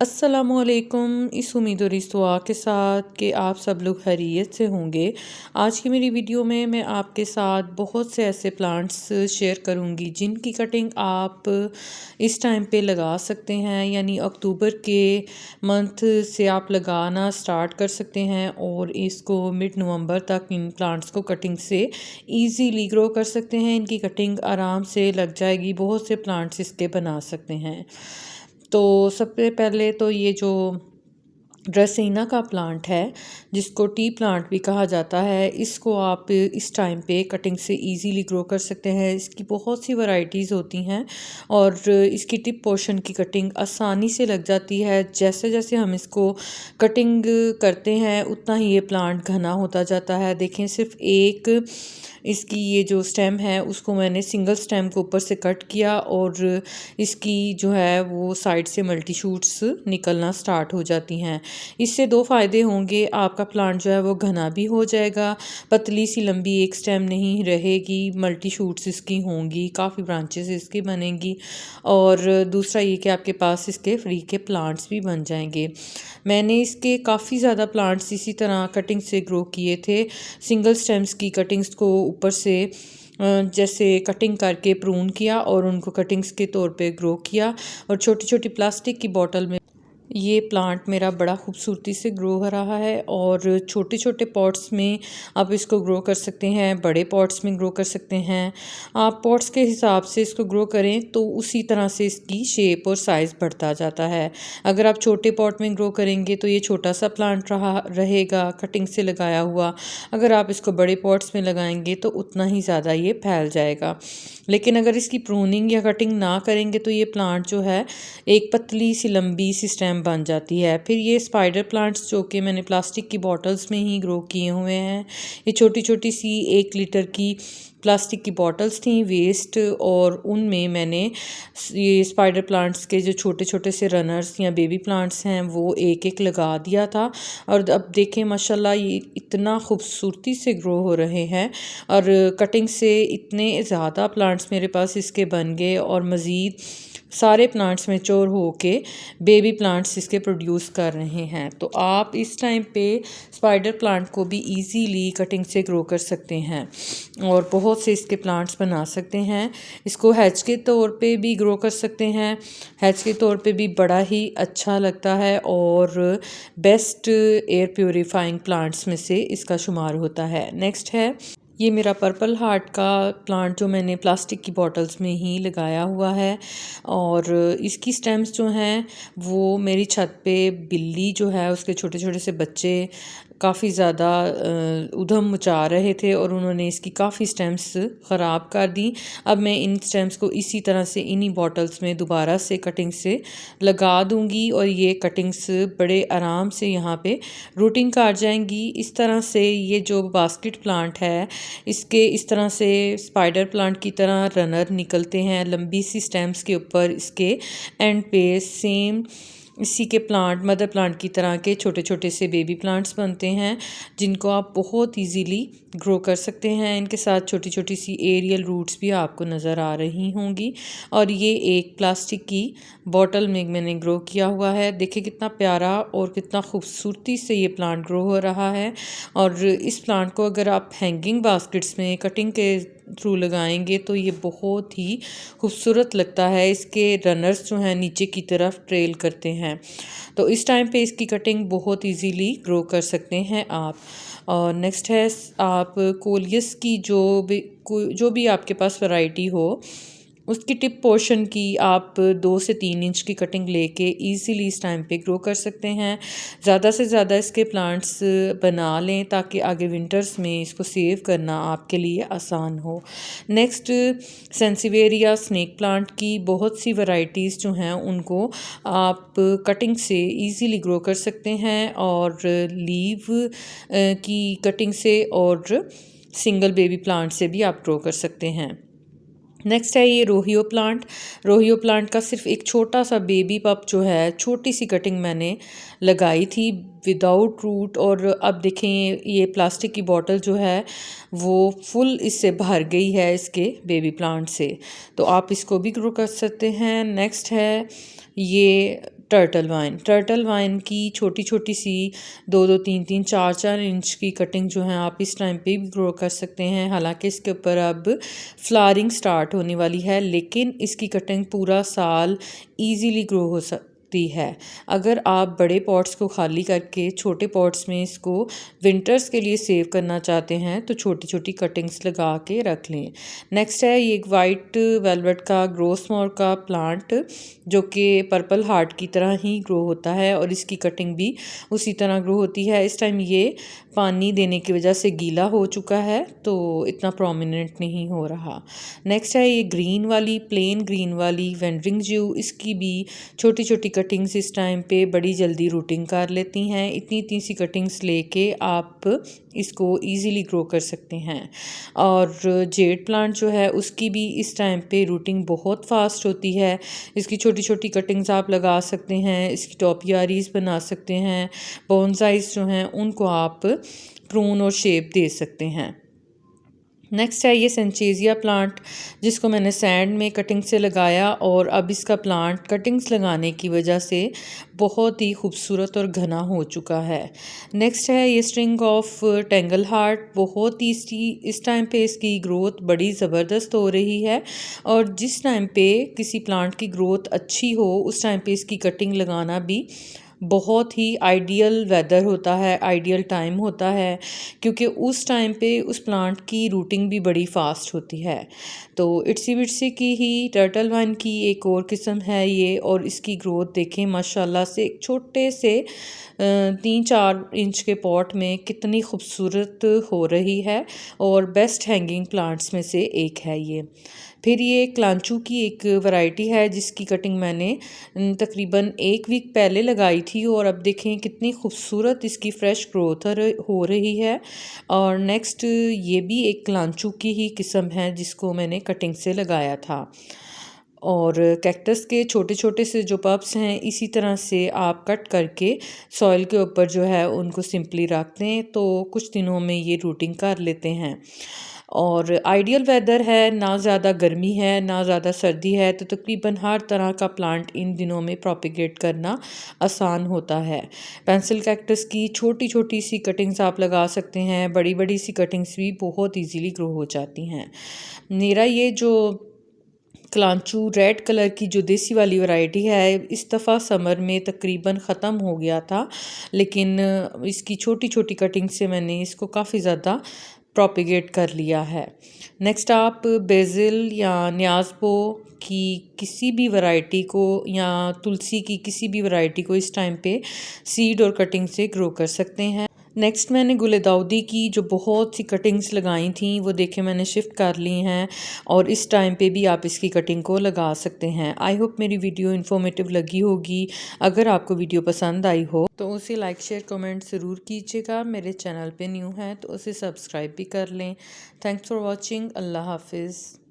अस्सलामुअलैकुम। इस उम्मीद और इस दुआ के साथ कि आप सब लोग खैरियत से होंगे। आज की मेरी वीडियो में मैं आपके साथ बहुत से ऐसे प्लांट्स शेयर करूंगी जिनकी कटिंग आप इस टाइम पे लगा सकते हैं, यानी अक्टूबर के मंथ से आप लगाना स्टार्ट कर सकते हैं और इसको मिड नवंबर तक इन प्लांट्स को कटिंग से ईजीली ग्रो कर सकते हैं। इनकी कटिंग आराम से लग जाएगी, बहुत से प्लांट्स इसके बना सकते हैं। तो सबसे पहले तो ये जो ड्रेसिना का प्लांट है, जिसको टी प्लांट भी कहा जाता है, इसको आप इस टाइम पे कटिंग से इजीली ग्रो कर सकते हैं। इसकी बहुत सी वैरायटीज़ होती हैं और इसकी टिप पोर्शन की कटिंग आसानी से लग जाती है। जैसे जैसे हम इसको कटिंग करते हैं उतना ही ये प्लांट घना होता जाता है। देखें, सिर्फ एक इसकी ये जो स्टेम है उसको मैंने सिंगल स्टेम को ऊपर से कट किया और इसकी जो है वो साइड से मल्टी शूट्स निकलना स्टार्ट हो जाती हैं। इससे दो फ़ायदे होंगे, आपका प्लांट जो है वो घना भी हो जाएगा, पतली सी लंबी एक स्टेम नहीं रहेगी, मल्टी शूट्स इसकी होंगी, काफ़ी ब्रांचेस इसकी बनेंगी। और दूसरा ये कि आपके पास इसके फ्री के प्लांट्स भी बन जाएंगे। मैंने इसके काफ़ी ज़्यादा प्लांट्स इसी तरह कटिंग से ग्रो किए थे। सिंगल स्टेम्स की कटिंग्स को ऊपर से जैसे कटिंग करके प्रून किया और उनको कटिंग्स के तौर पे ग्रो किया और छोटी छोटी प्लास्टिक की बोतल में ये प्लांट मेरा बड़ा खूबसूरती से ग्रो हो रहा है। और छोटे छोटे पॉट्स में आप इसको ग्रो कर सकते हैं, बड़े पॉट्स में ग्रो कर सकते हैं। आप पॉट्स के हिसाब से इसको ग्रो करें तो उसी तरह से इसकी शेप और साइज़ बढ़ता जाता है। अगर आप छोटे पॉट में ग्रो करेंगे तो ये छोटा सा प्लांट रहेगा कटिंग से लगाया हुआ। अगर आप इसको बड़े पॉट्स में लगाएंगे तो उतना ही ज़्यादा ये फैल जाएगा। लेकिन अगर इसकी प्रूनिंग या कटिंग ना करेंगे तो ये प्लांट जो है एक पतली सी लंबी सी स्टेम बन जाती है। फिर ये स्पाइडर प्लांट्स जो कि मैंने प्लास्टिक की बॉटल्स में ही ग्रो किए हुए हैं, ये छोटी छोटी सी 1 लीटर की प्लास्टिक की बॉटल्स थी वेस्ट, और उनमें मैंने ये स्पाइडर प्लांट्स के जो छोटे छोटे से रनर्स या बेबी प्लांट्स हैं वो एक एक लगा दिया था। और अब देखें माशाल्लाह ये इतना खूबसूरती से ग्रो हो रहे हैं और कटिंग से इतने ज़्यादा प्लांट्स मेरे पास इसके बन गए और मज़ीद सारे प्लांट्स मैच्योर होके बेबी प्लांट्स इसके प्रोड्यूस कर रहे हैं। तो आप इस टाइम पे स्पाइडर प्लांट को भी इजीली कटिंग से ग्रो कर सकते हैं और बहुत से इसके प्लांट्स बना सकते हैं। इसको हैच के तौर पे भी ग्रो कर सकते हैं, हैच के तौर पे भी बड़ा ही अच्छा लगता है और बेस्ट एयर प्योरीफाइंग प्लांट्स में से इसका शुमार होता है। नेक्स्ट है ये मेरा पर्पल हार्ट का प्लांट जो मैंने प्लास्टिक की बॉटल्स में ही लगाया हुआ है। और इसकी स्टेम्स जो हैं वो मेरी छत पे बिल्ली जो है उसके छोटे छोटे से बच्चे काफ़ी ज़्यादा उधम मचा रहे थे और उन्होंने इसकी काफ़ी स्टेम्स ख़राब कर दी। अब मैं इन स्टेम्स को इसी तरह से इन्हीं बॉटल्स में दोबारा से कटिंग से लगा दूंगी और ये कटिंग्स बड़े आराम से यहाँ पे रूटिंग कर जाएंगी। इस तरह से ये जो बास्केट प्लांट है इसके इस तरह से स्पाइडर प्लांट की तरह रनर निकलते हैं लंबी सी स्टेम्स के ऊपर। इसके एंड पे सेम इसी के प्लांट मदर प्लांट की तरह के छोटे छोटे से बेबी प्लांट्स बनते हैं जिनको आप बहुत इजीली ग्रो कर सकते हैं। इनके साथ छोटी छोटी सी एरियल रूट्स भी आपको नज़र आ रही होंगी। और ये एक प्लास्टिक की बॉटल में मैंने ग्रो किया हुआ है। देखिए कितना प्यारा और कितना खूबसूरती से ये प्लांट ग्रो हो रहा है। और इस प्लांट को अगर आप हैंगिंग बास्केट्स में कटिंग के थ्रू लगाएंगे तो ये बहुत ही खूबसूरत लगता है। इसके रनर्स जो हैं नीचे की तरफ ट्रेल करते हैं, तो इस टाइम पे इसकी कटिंग बहुत इजीली ग्रो कर सकते हैं आप। और नेक्स्ट है आप कोलियस की जो भी आपके पास वैरायटी हो उसकी टिप पोर्शन की आप 2 से 3 इंच की कटिंग लेके इजीली इस टाइम पे ग्रो कर सकते हैं। ज़्यादा से ज़्यादा इसके प्लांट्स बना लें ताकि आगे विंटर्स में इसको सेव करना आपके लिए आसान हो। नेक्स्ट सेंसिवेरिया स्नेक प्लांट की बहुत सी वैरायटीज़ जो हैं उनको आप कटिंग से इजीली ग्रो कर सकते हैं और लीव की कटिंग से और सिंगल बेबी प्लांट से भी आप ग्रो कर सकते हैं। नेक्स्ट है ये रोहियो प्लांट। रोहियो प्लांट का सिर्फ एक छोटा सा बेबी पप जो है छोटी सी कटिंग मैंने लगाई थी विदाउट रूट। और अब देखें ये प्लास्टिक की बॉटल जो है वो फुल इससे भर गई है इसके बेबी प्लांट से, तो आप इसको भी ग्रो कर सकते हैं। नेक्स्ट है ये टर्टल वाइन की छोटी छोटी सी 2-2 3-3 4-4 इंच की कटिंग जो है आप इस टाइम पे भी ग्रो कर सकते हैं। हालांकि इसके ऊपर अब फ्लावरिंग स्टार्ट होने वाली है, लेकिन इसकी कटिंग पूरा साल इजीली ग्रो हो सकती है। अगर आप बड़े पॉट्स को खाली करके छोटे पॉट्स में इसको विंटर्स के लिए सेव करना चाहते हैं तो छोटी छोटी कटिंग्स लगा के रख लें। नेक्स्ट है ये एक वाइट वेलवेट का ग्रोस मोर का प्लांट, जो कि पर्पल हार्ट की तरह ही ग्रो होता है और इसकी कटिंग भी उसी तरह ग्रो होती है। इस टाइम ये पानी देने की वजह से गीला हो चुका है तो इतना प्रोमिनेंट नहीं हो रहा। नेक्स्ट है ये ग्रीन वाली, प्लेन ग्रीन वाली वेंडरिंग ज्यू। इसकी भी छोटी छोटी कटिंग्स इस टाइम पे बड़ी जल्दी रूटिंग कर लेती हैं। इतनी इतनी सी कटिंग्स लेके आप इसको इजीली ग्रो कर सकते हैं। और जेड प्लांट जो है उसकी भी इस टाइम पे रूटिंग बहुत फास्ट होती है। इसकी छोटी छोटी कटिंग्स आप लगा सकते हैं, इसकी टॉपियारीज बना सकते हैं, बोनसाइज जो हैं उनको आप प्रून और शेप दे सकते हैं। नेक्स्ट है ये सेंचेजिया प्लांट, जिसको मैंने सैंड में कटिंग से लगाया और अब इसका प्लांट कटिंग्स लगाने की वजह से बहुत ही खूबसूरत और घना हो चुका है। नेक्स्ट है ये स्ट्रिंग ऑफ टेंगल हार्ट। बहुत ही इस टाइम पे इसकी ग्रोथ बड़ी ज़बरदस्त हो रही है और जिस टाइम पे किसी प्लांट की ग्रोथ अच्छी हो उस टाइम पे इसकी कटिंग लगाना भी बहुत ही आइडियल वेदर होता है, आइडियल टाइम होता है, क्योंकि उस टाइम पे उस प्लांट की रूटिंग भी बड़ी फास्ट होती है। तो इट्सी बिट्सी की ही टर्टल वाइन की एक और किस्म है ये, और इसकी ग्रोथ देखें माशाल्लाह से एक छोटे से 3-4 इंच के पॉट में कितनी खूबसूरत हो रही है और बेस्ट हैंगिंग प्लांट्स में से एक है ये। फिर ये क्लांचू की एक वैरायटी है जिसकी कटिंग मैंने तकरीबन 1 वीक पहले लगाई थी और अब देखें कितनी खूबसूरत इसकी फ़्रेश ग्रोथ हो रही है। और नेक्स्ट ये भी एक क्लांचू की ही किस्म है जिसको मैंने कटिंग से लगाया था। और कैक्टस के छोटे छोटे से जो पब्स हैं इसी तरह से आप कट करके सॉइल के ऊपर जो है उनको सिंपली रख दें तो कुछ दिनों में ये रूटिंग कर लेते हैं। और आइडियल वेदर है, ना ज़्यादा गर्मी है ना ज़्यादा सर्दी है, तो तकरीबन हर तरह का प्लांट इन दिनों में प्रोपिगेट करना आसान होता है। पेंसिल कैक्टस की छोटी छोटी सी कटिंग्स आप लगा सकते हैं, बड़ी बड़ी सी कटिंग्स भी बहुत इजीली ग्रो हो जाती हैं। मेरा ये जो क्लांचू रेड कलर की जो देसी वाली वैरायटी है इस दफ़ा समर में तकरीबन ख़त्म हो गया था, लेकिन इसकी छोटी छोटी कटिंग से मैंने इसको काफ़ी ज़्यादा प्रोपिगेट कर लिया है। नेक्स्ट आप बेसिल या न्याज़बो की किसी भी वैरायटी को या तुलसी की किसी भी वैरायटी को इस टाइम पे सीड और कटिंग से ग्रो कर सकते हैं। नेक्स्ट मैंने गुलदाउदी की जो बहुत सी कटिंग्स लगाई थी वो देखे मैंने शिफ्ट कर ली हैं और इस टाइम पे भी आप इसकी कटिंग को लगा सकते हैं। आई होप मेरी वीडियो इन्फॉर्मेटिव लगी होगी। अगर आपको वीडियो पसंद आई हो तो उसे लाइक शेयर कमेंट ज़रूर कीजिएगा। मेरे चैनल पे न्यू है तो उसे सब्सक्राइब भी कर लें। Thanks for watching. अल्लाह हाफिज़।